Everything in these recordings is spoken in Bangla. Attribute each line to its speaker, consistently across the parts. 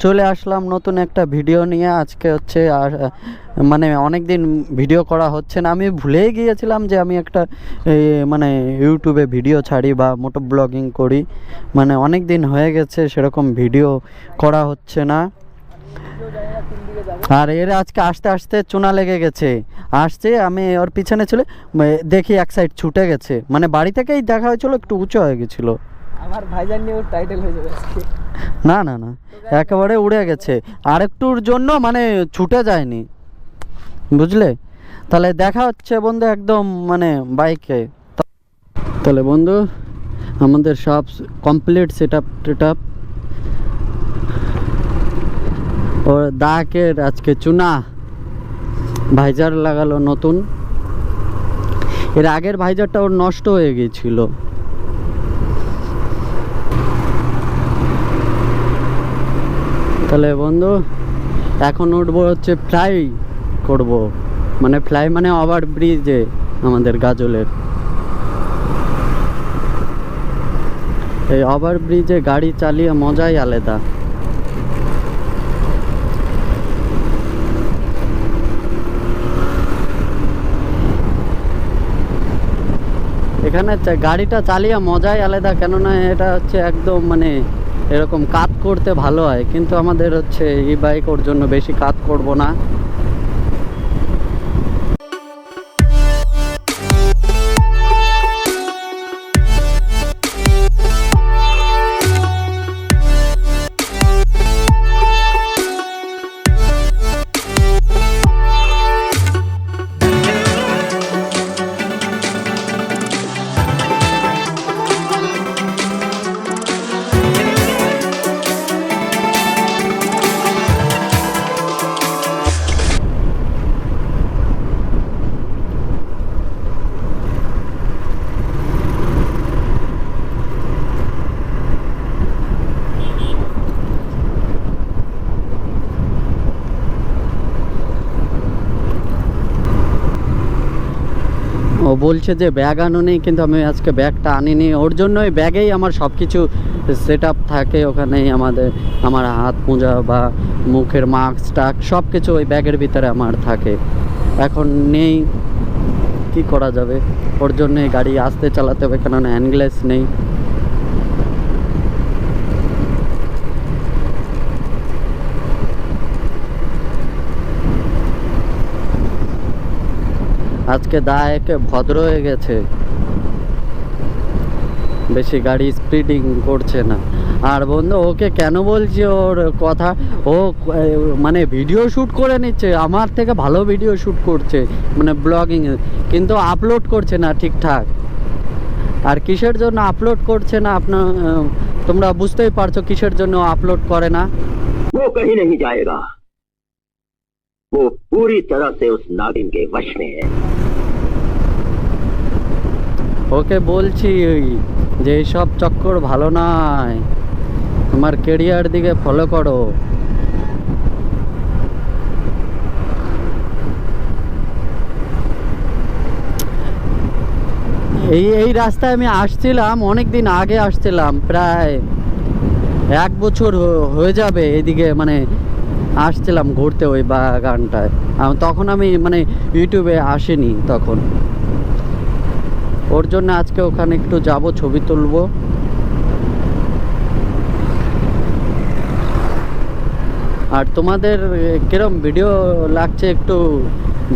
Speaker 1: চলে আসলাম নতুন একটা ভিডিও নিয়ে। আজকে হচ্ছে আর মানে অনেক দিন ভিডিও করা হচ্ছে না। আমি ভুলেই গিয়েছিলাম যে আমি একটা মানে ইউটিউবে ভিডিও ছাড়ি বা মোটো ব্লগিং করি। মানে অনেক দিন হয়ে গেছে সেরকম ভিডিও করা হচ্ছে না। আর এর আজকে আস্তে আস্তে চুনা লেগে গেছে। আসছে, আমি ওর পিছনে চলে দেখি এক সাইড ছুটে গেছে। মানে বাড়ি থেকেই দেখা হয়েছিল, একটু উঁচু হয়ে গেছিল।
Speaker 2: আমার ভাইজান নিয়ে টাইটেল হয়ে যাবে আজকে।
Speaker 1: না না না, একেবারে উড়ে গেছে। আরেকটুর জন্য মানে ছুটে যায়নি, বুঝলে? তাহলে দেখা হচ্ছে বন্ধু একদম মানে বাইকে। তাহলে বন্ধু আমাদের সব কমপ্লিট সেট আপ টেটআপ। ওর দাকের আজকে চুনা ভাইজার লাগালো নতুন। এর আগের ভাইজারটা ওর নষ্ট হয়ে গিয়েছিল। তাহলে বন্ধু এখন উঠবো হচ্ছে ফ্লাই করব, মানে ফ্লাই মানে ওভার ব্রিজে আমাদের গাজলের। এই ওভার ব্রিজে গাড়ি চালিয়ে মজাই আলাদা। এখানে গাড়িটা চালিয়ে মজাই আলাদা, কেননা এটা হচ্ছে একদম মানে এরকম কাত করতে ভালো হয়। কিন্তু আমাদের হচ্ছে ই বাইক, ওর জন্য বেশি কাত করব না। ও বলছে যে ব্যাগ আনো নেই, কিন্তু আমি আজকে ব্যাগটা আনিনি। ওর জন্য ওই ব্যাগেই আমার সব কিছু সেট আপ থাকে। ওখানেই আমার হাত মোজা বা মুখের মাস্ক টাক সব কিছু ওই ব্যাগের ভিতরে আমার থাকে। এখন নেই, কি করা যাবে? ওর জন্যই গাড়ি আস্তে চালাতে হবে, কেননা হ্যান্ড গ্লাস নেই। আজকে দায়কে ভদ্র হয়ে গেছে, বেশি গাড়ি স্পিডিং করছে না। আর বন্ধু ওকে কেন বলছি ওর কথা, ও মানে ভিডিও শ্যুট করে নিচ্ছে, আমার থেকে ভালো ভিডিও শ্যুট করছে মানে ব্লগিং, কিন্তু আপলোড করছে না ঠিকঠাক। আর কিসের জন্য আপলোড করছে না আপনার তোমরা বুঝতেই পারছো কিসের জন্য আপলোড করে না।
Speaker 3: वो कहीं नहीं जाएगा, वो पूरी तरह से उस नागिन के वश में है।
Speaker 1: ওকে বলছি যে এইসব চক্কর ভালো নয়, তোমার কেরিয়ার দিকে ফলো করো। এই রাস্তায় আমি আসছিলাম, অনেক দিন আগে আসছিলাম, প্রায় 1 বছর হয়ে যাবে এদিকে মানে আসছিলাম ঘুরতে ওই বাগানটায়। তখন আমি মানে ইউটিউবে আসিনি তখন। ওর জন্য আজকে ওখানে একটু যাব, ছবি তুলবো। আর তোমাদের কিরম ভিডিও লাগছে একটু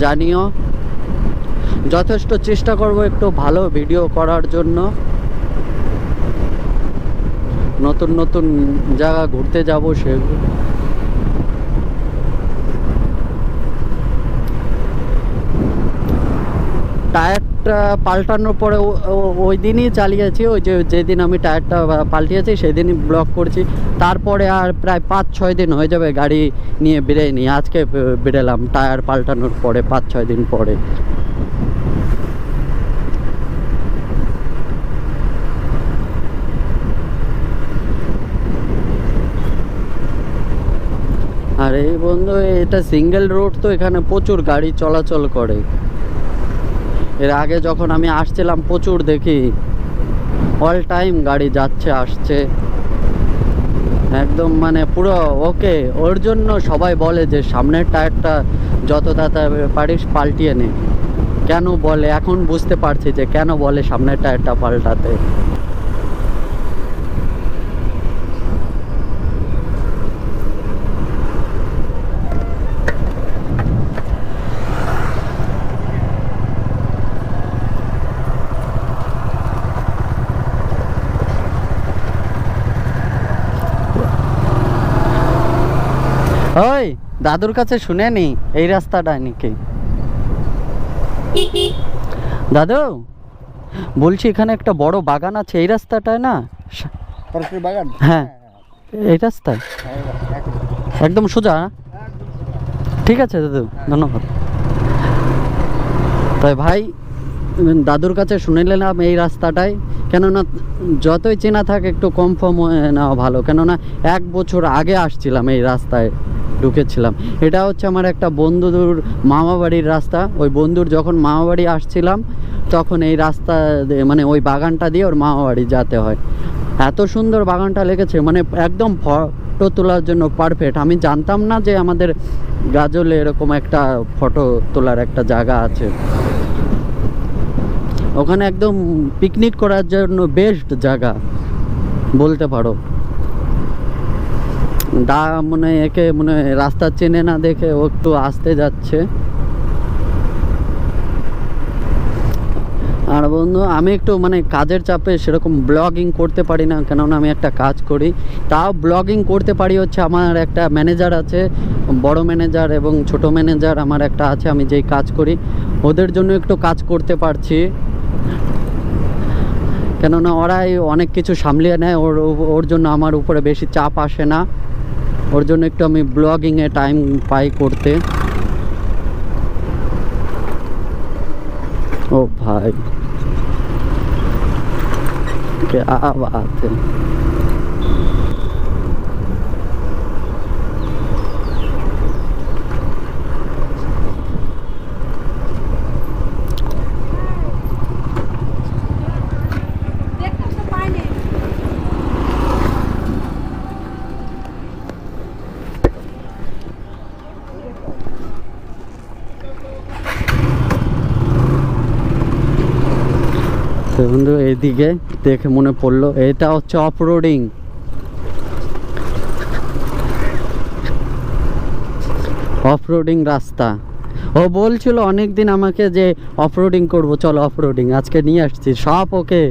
Speaker 1: জানিও। যথেষ্ট চেষ্টা করব একটু ভালো ভিডিও করার জন্য। নতুন নতুন জায়গা ঘুরতে যাব সেগুলো। টায়ারটা পাল্টানোর পরে ওই দিনই চালিয়েছি, ওই যেদিন আমি টায়ারটা পাল্টিয়েছি সেদিনই ব্লক করছি। তারপরে আর প্রায় 5-6 দিন হয়ে যাবে গাড়ি নিয়ে বেরোয়নি। আজকে বেরোলাম টায়ার পাল্টানোর পরে 5-6 দিন পরে। আর এই বন্ধু এটা সিঙ্গেল রোড, তো এখানে প্রচুর গাড়ি চলাচল করে। এর আগে যখন আমি আসছিলাম প্রচুর দেখি, অল টাইম গাড়ি যাচ্ছে আসছে। একদম মানে পুরো ওকে। ওর জন্য সবাই বলে যে সামনের টায়ারটা যত তাড়াতাড়ি পারিস পাল্টিয়ে নে। কেন বলে এখন বুঝতে পারছি যে কেন বলে সামনের টায়ারটা পাল্টাতে। ওই দাদুর কাছে শুনে নি এই রাস্তাটা নাকি। দাদু বলছি এখানে একটা বড় বাগান আছে এই রাস্তাটায় না?
Speaker 2: ফরেস্টের বাগান?
Speaker 1: হ্যাঁ এই রাস্তায় একদম সোজা। ঠিক আছে দাদু, ধন্যবাদ। তাই ভাই দাদুর কাছে শুনে নিলাম এই রাস্তাটায়, কেননা যতই চেনা থাকে একটু কনফার্ম হয়ে নেওয়া ভালো। কেননা 1 বছর আগে আসছিলাম এই রাস্তায় ঢুকেছিলাম। এটা হচ্ছে আমার একটা বন্ধুর মামা বাড়ির রাস্তা। ওই বন্ধুর যখন মামা বাড়ি আসছিলাম তখন এই রাস্তা মানে ওই বাগানটা দিয়ে ওর মামা বাড়ি যেতে হয়। এত সুন্দর বাগানটা লেগেছে, মানে একদম ফটো তোলার জন্য পারফেক্ট। আমি জানতাম না যে আমাদের গাজলে এরকম একটা ফটো তোলার একটা জায়গা আছে। ওখানে একদম পিকনিক করার জন্য বেস্ট জায়গা বলতে পারো। মনে একে মনে রাস্তা চেনে না দেখে ও একটু আসতে যাচ্ছে। আর বন্ধু আমি একটু মানে কাজের চাপে সেরকম ব্লগিং করতে পারি না, কেননা আমি একটা কাজ করি। তাও ব্লগিং করতে পারি হচ্ছে আমার একটা ম্যানেজার আছে, বড় ম্যানেজার এবং ছোট ম্যানেজার আমার একটা আছে, আমি যেই কাজ করি ওদের জন্য একটু কাজ করতে পারছি। কেননা ওরাই অনেক কিছু সামলিয়ে নেয়, ওর জন্য আমার উপরে বেশি চাপ আসে না। ওর জন্য একটু আমি ব্লগিংয়ে টাইম পাই করতে। ও ভাই क्या बात है। তো বন্ধু এইদিকে দেখে মনে পড়লো এটা হচ্ছে অফরোডিং। অফরোডিং রাস্তা। ও বলছিল অনেকদিন আমাকে যে অফরোডিং করবো, চলো অফরোডিং, আজকে নিয়ে আসছি সব ওকে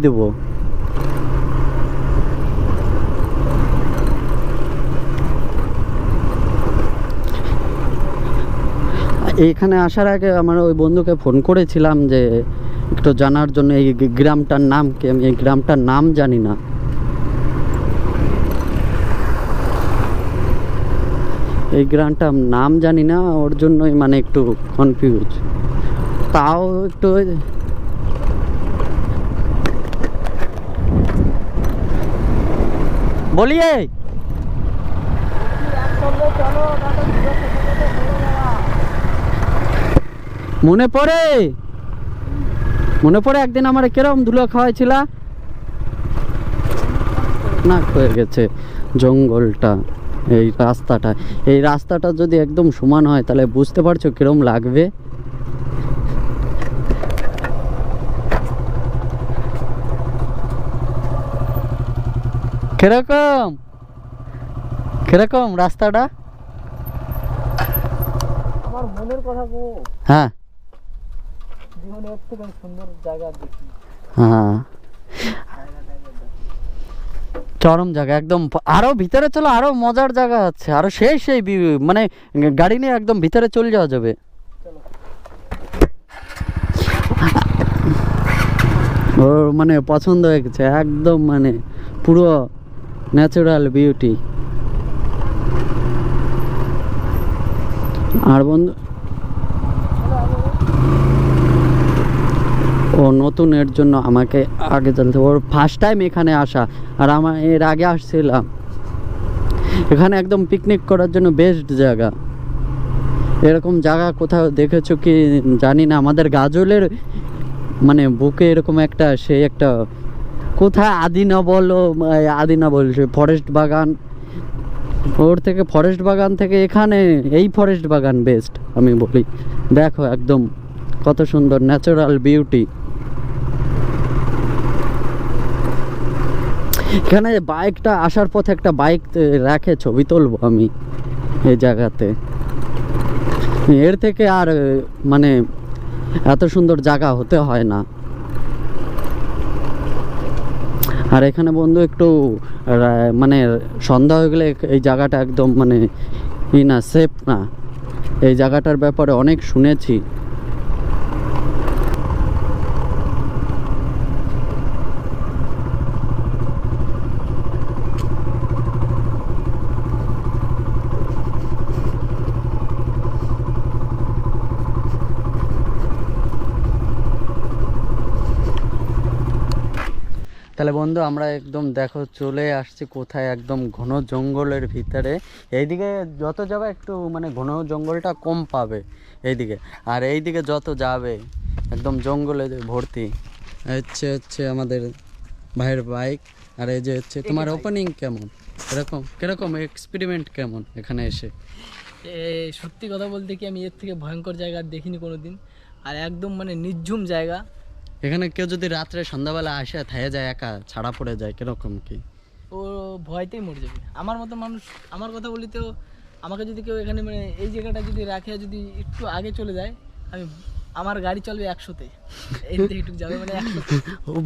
Speaker 1: দেবো। এখানে আসার আগে আমার ওই বন্ধুকে ফোন করেছিলাম যে একটু জানার জন্য এই গ্রামটার নাম কি। আমি এই গ্রামটার নাম জানি না। এই গ্রামটার নাম জানি না, ওর জন্যই মানে একটু কনফিউজ। তাও একটু বলিয়ে মনে পড়ে একদিন আমার কিরম ধুলো খাওয়াইছিল না, হয়ে গেছে জঙ্গলটা। এই রাস্তাটা যদি একদম সমান হয় তাহলে বুঝতে পারছো কিরম লাগবে। কিরকম রাস্তাটা
Speaker 2: আমার মনের কথা গো।
Speaker 1: হ্যাঁ
Speaker 2: জীবনে এর থেকে সুন্দর জায়গা দেখি।
Speaker 1: হ্যাঁ চরম জায়গা একদম। আরো ভিতরে চলো, আরো মজার জায়গা আছে, আরো সেই মানে গাড়ি নিয়ে একদম ভিতরে চলে যাওয়া যাবে। ওর মানে পছন্দ হয়ে গেছে একদম, মানে পুরো ন্যাচারাল বিউটি। আর বন্ধু ও নতুন, এর জন্য আমাকে আগে চলতে, ওর ফার্স্ট টাইম এখানে আসা। আর আমার এর আগে আসছিলাম। এখানে একদম পিকনিক করার জন্য বেস্ট জায়গা। এরকম জায়গা কোথাও দেখেছো কি জানি না। আমাদের গাজলের মানে বুকে এরকম একটা সেই একটা কোথায় আদিনা বলো, আদিনা বলছে ফরেস্ট বাগান, ওর থেকে ফরেস্ট বাগান থেকে এখানে এই ফরেস্ট বাগান বেস্ট আমি বলি। দেখো একদম কত সুন্দর ন্যাচারাল বিউটি। এখানে বাইকটা আসার পথে একটা বাইক রেখে ছবি তুলবো আমি এই জায়গাতে। এর থেকে আর মানে এত সুন্দর জায়গা হতে হয় না। আর এখানে বন্ধু একটু মানে সন্ধ্যা হয়ে গেলে এই জায়গাটা একদম মানে না সেফ না, এই জায়গাটার ব্যাপারে অনেক শুনেছি। তাহলে বন্ধু আমরা একদম দেখো চলে আসছি কোথায়, একদম ঘন জঙ্গলের ভিতরে। এইদিকে যত যাবে একটু মানে ঘন জঙ্গলটা কম পাবে এইদিকে, আর এইদিকে যত যাবে একদম জঙ্গলে ভর্তি। হচ্ছে আমাদের ভাইয়ের বাইক। আর এই যে হচ্ছে তোমার ওপেনিং কেমন, কিরকম এক্সপেরিমেন্ট কেমন এখানে এসে?
Speaker 2: সত্যি কথা বলতে কি আমি এর থেকে ভয়ঙ্কর জায়গা দেখিনি কোনোদিন। আর একদম মানে নির্ঝুম জায়গা।
Speaker 1: এখানে কেউ যদি রাত্রে সন্ধ্যাবেলা আসে থাইয়ে যায়, একা ছাড়া পড়ে যায়, কিরকম কি?
Speaker 2: ও ভয়তেই মরে যাবে। আমার মতো মানুষ, আমার কথা বলি তো, আমাকে যদি কেউ এখানে মানে এই জায়গাটা যদি রাখে, যদি একটু আগে চলে যায়, আমার গাড়ি চলবে 100-তে, এই থেকে একটু যাবে মানে 100-তে।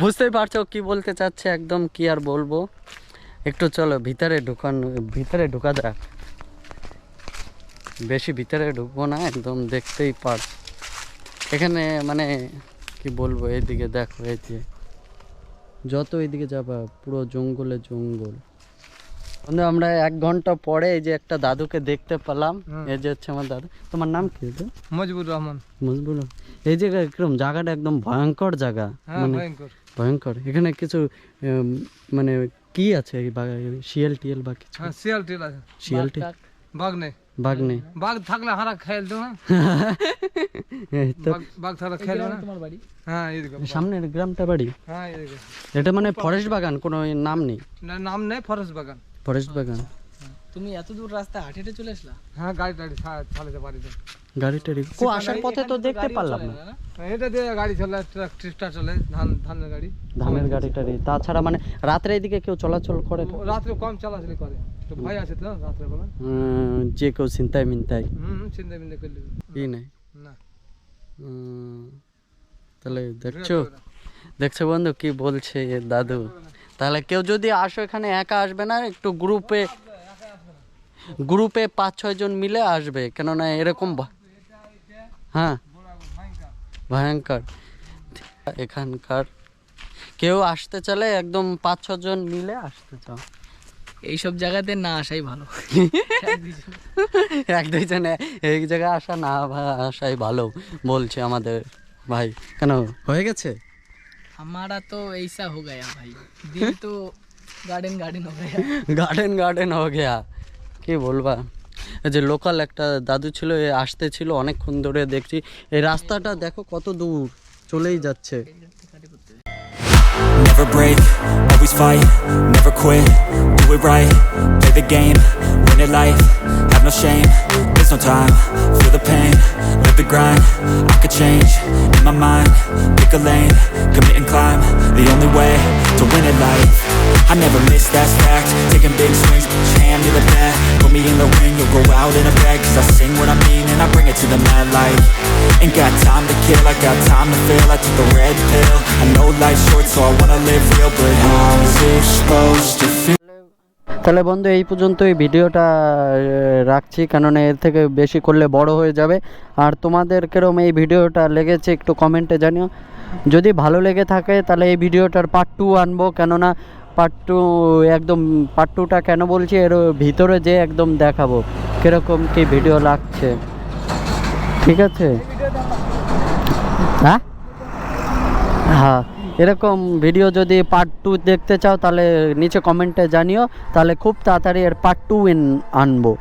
Speaker 1: বুঝতেই পারছো কি বলতে চাচ্ছে, একদম কি আর বলবো। একটু চলো ভিতরে ঢুকা যাক। বেশি ভিতরে ঢুকবো না, একদম দেখতেই পার। এখানে মানে কি বলবো, এইদিকে দেখো, এই যে যত এইদিকে যাবা পুরো জঙ্গলে জঙ্গল। বন্ধু আমরা 1 ঘন্টা পরে এই যে একটা দাদুকে দেখতে পেলাম। এই যে হচ্ছে আমার দাদু। তোমার নাম কি দাদু?
Speaker 2: মজবুর রহমান।
Speaker 1: এই জায়গা কিরকম, জায়গাটা একদম ভয়ঙ্কর জায়গা, মানে ভয়ঙ্কর। এখানে কিছু মানে কি আছে, শিয়াল টিয়াল বা কিছু?
Speaker 2: শিয়াল টিয়াল আছে।
Speaker 1: শিয়াল টিয়াল? বাঘ নেই।
Speaker 2: বাঘ থাকলে হারা খেল দো না। বাঘ থাকলে খেল না। তোমার বাড়ি? হ্যাঁ এদিকে
Speaker 1: সামনের গ্রামটা বাড়ি।
Speaker 2: হ্যাঁ এদিকে।
Speaker 1: এটা মানে ফরেস্ট বাগান, কোনো নাম নেই?
Speaker 2: না নাম নেই, ফরেস্ট বাগান। তুমি এত দূর রাস্তা হেঁটে হেঁটে চলে আসলা? হ্যাঁ গাড়ি টাড়ি চালাতে পারি তো।
Speaker 1: গাড়ি টাড়ি কো আসার পথে তো দেখতে পারলাম না।
Speaker 2: এটা দিয়ে গাড়ি চলে, ট্রাক্টর চলে, ধানের গাড়ি।
Speaker 1: ধানের গাড়ি টাড়ি। তাছাড়া মানে রাত্রে এদিকে কেউ চলাচল করে?
Speaker 2: রাত্রে কম চলাচলি করে, তো ভয় আছে তো রাত্রে বেলা।
Speaker 1: যে কেউ চিন্তায় মিন্তায়
Speaker 2: চিন্তা মিন্তা করলে
Speaker 1: কি নাই
Speaker 2: না।
Speaker 1: তাহলে দেখছো বন্ধু কি বলছে দাদু। তাহলে কেউ যদি আসো এখানে একা আসবে না, একটু গ্রুপে 5-6 জন মিলে আসবে, কেননা এরকম হ্যাঁ ভয়ঙ্কর। এখানকার কেউ আসতে চাইলে একদম 5-6 জন মিলে আসতে চাও।
Speaker 2: এইসব জায়গাতে না আসাই ভালো।
Speaker 1: 1-2 জনে এই জায়গায় আসা না আসাই ভালো বলছে আমাদের ভাই। কেন হয়ে গেছে?
Speaker 2: हमारा तो ऐसा हो गया भाई, दिल तो गार्डन हो गया।
Speaker 1: গার্ডেন हो गया। কি বলবা, এই যে লোকাল একটা দাদু ছিল, এ আসতেছিল অনেকক্ষণ ধরে দেখছি। এই রাস্তাটা দেখো কত দূর চলেই যাচ্ছে।
Speaker 4: Never break, always fight, never quit, do it right, play the game, win it life, have no shame, there's no time, feel the pain, live the grind, I could change, in my mind, pick a lane, commit and climb, the only way to win it life. I never miss, that's fact, taking big swings, put your hand to the bat, put me in the ring, you'll go out in a bag, cause I sing what I mean and I bring it to the mad light. Ain't got time to kill, I got time to feel, I took the red pill, I know life's short so I wanna live real, but I was exposed to feel.
Speaker 1: তাহলে বন্ধু এই পর্যন্তই ভিডিওটা রাখছি, কেননা এর থেকে বেশি করলে বড় হয়ে যাবে। আর তোমাদের কিরকম এই ভিডিওটা লেগেছে একটু কমেন্টে জানিও। যদি ভালো লেগে থাকে তাহলে এই ভিডিওটার পার্ট 2 আনবো, কেননা পার্ট 2টা কেন বলছি, এর ভিতরে যে একদম দেখাবো কিরকম কি ভিডিও লাগছে। ঠিক আছে? হ্যাঁ এরকম ভিডিও যদি পার্ট 2 দেখতে চাও তাহলে নিচে কমেন্টে জানিও, তাহলে খুব তাড়াতাড়ি এর পার্ট 2 আনবো।